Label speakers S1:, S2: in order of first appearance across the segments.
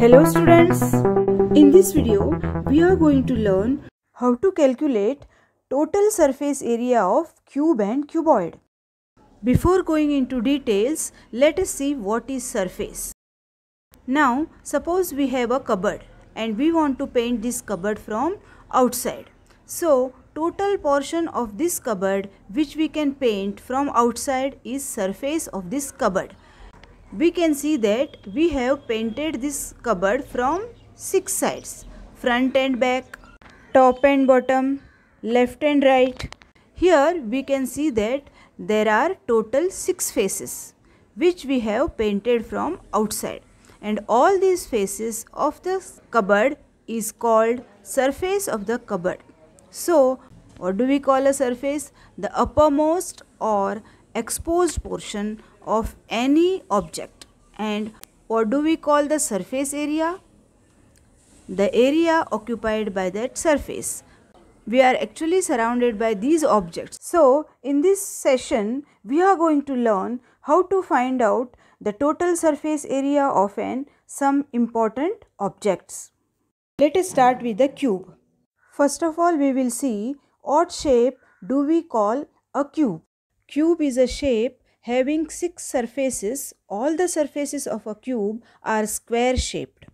S1: Hello students, in this video we are going to learn how to calculate total surface area of cube and cuboid. Before going into details, let us see what is surface. Now suppose we have a cupboard and we want to paint this cupboard from outside. So total portion of this cupboard which we can paint from outside is surface of this cupboard. We can see that we have painted this cupboard from 6 sides, front and back, top and bottom, left and right. Here we can see that there are total 6 faces which we have painted from outside, and all these faces of the cupboard is called surface of the cupboard. So what do we call a surface? The uppermost or exposed portion of any object. And what do we call the surface area? The area occupied by that surface. We are actually surrounded by these objects. So in this session we are going to learn how to find out the total surface area of some important objects. Let us start with the cube. First of all, we will see what shape do we call a cube. Cube is a shape having 6 surfaces. All the surfaces of a cube are square shaped.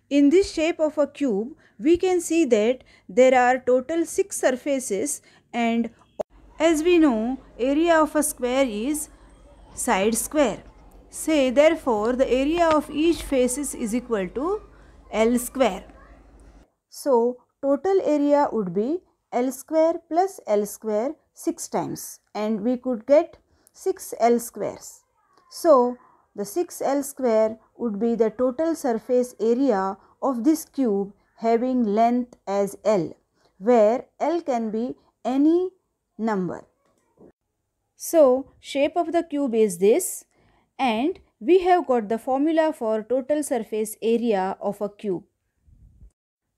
S1: In this shape of a cube, we can see that there are total 6 surfaces, and as we know, area of a square is side square. Say therefore the area of each faces is equal to L square. So total area would be L square plus L square 6 times, and we could get 6 L squares. So the 6 L square would be the total surface area of this cube having length as L, where L can be any number. So shape of the cube is this, and we have got the formula for total surface area of a cube.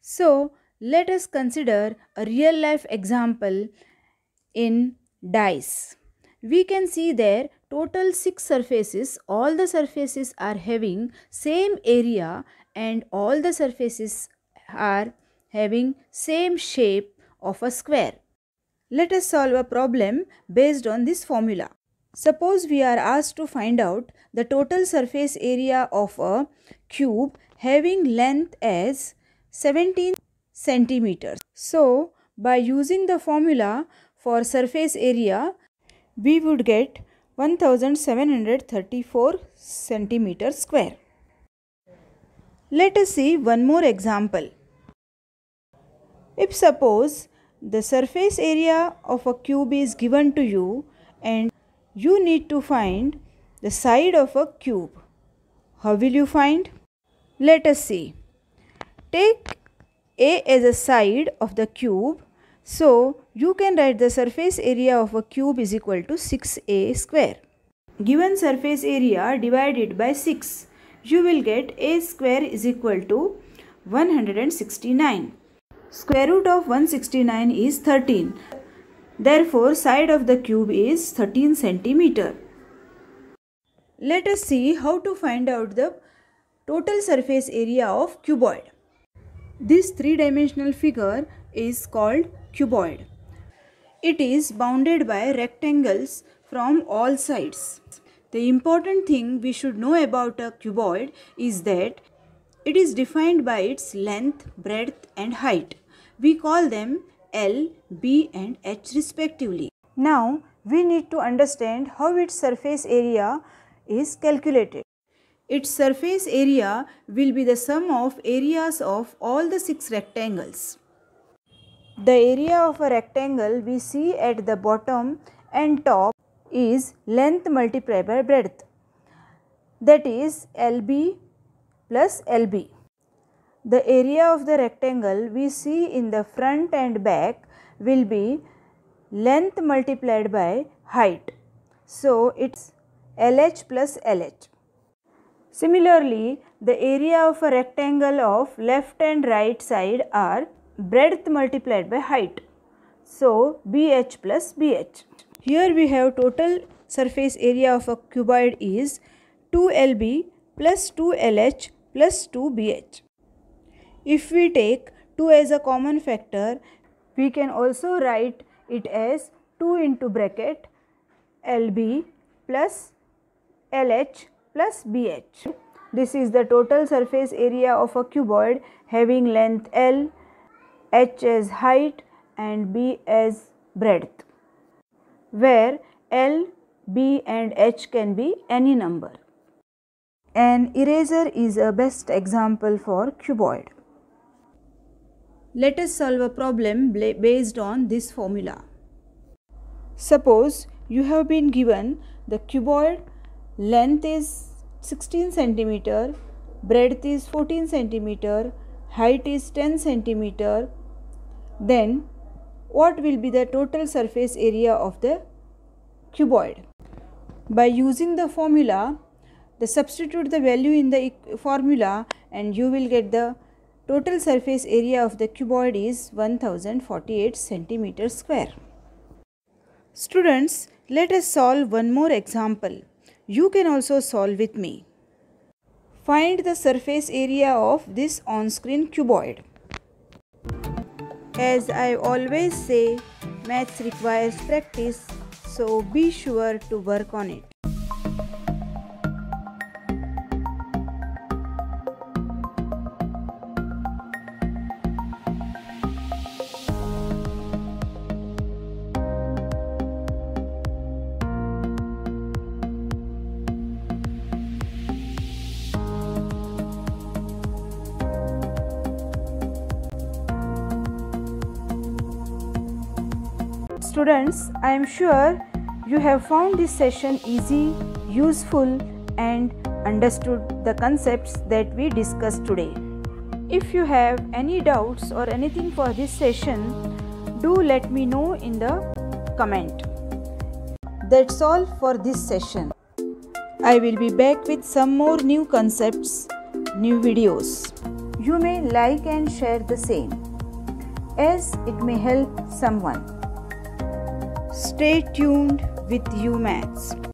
S1: So let us consider a real life example in dice. We can see there total 6 surfaces. All the surfaces are having same area and all the surfaces are having same shape of a square. Let us solve a problem based on this formula. Suppose we are asked to find out the total surface area of a cube having length as 17 centimeters. So by using the formula for surface area, we would get 1734 centimeters square. Let us see one more example. If suppose the surface area of a cube is given to you and you need to find the side of a cube, how will you find? Let us see. Take A as a side of the cube. So you can write the surface area of a cube is equal to 6A square. Given surface area divided by 6, you will get A square is equal to 169. Square root of 169 is 13. Therefore side of the cube is 13 centimeter. Let us see how to find out the total surface area of cuboid. This 3-dimensional figure is called cuboid. It is bounded by rectangles from all sides. The important thing we should know about a cuboid is that it is defined by its length, breadth and height. We call them L, B and H respectively. Now we need to understand how its surface area is calculated. Its surface area will be the sum of areas of all the 6 rectangles. The area of a rectangle we see at the bottom and top is length multiplied by breadth, that is LB plus LB. The area of the rectangle we see in the front and back will be length multiplied by height. So it's LH plus LH. Similarly, the area of a rectangle of left and right side are breadth multiplied by height. So BH plus BH. Here we have total surface area of a cuboid is 2LB plus 2LH plus 2bh. If we take 2 as a common factor, we can also write it as 2 into bracket LB plus LH plus BH. This is the total surface area of a cuboid having length L, H as height and B as breadth, where L, B and H can be any number. An eraser is a best example for cuboid. Let us solve a problem based on this formula. Suppose you have been given the cuboid length is 16 cm, breadth is 14 cm, height is 10 cm. Then what will be the total surface area of the cuboid? By using the formula, substitute the value in the formula and you will get the total surface area of the cuboid is 1048 cm square. Students, let us solve one more example. You can also solve with me. Find the surface area of this on-screen cuboid. As I always say, maths requires practice, so be sure to work on it. Students, I am sure you have found this session easy, useful and understood the concepts that we discussed today. If you have any doubts or anything for this session, do let me know in the comment. That's all for this session. I will be back with some more new concepts, new videos. You may like and share the same, as it may help someone. Stay tuned with UMaths.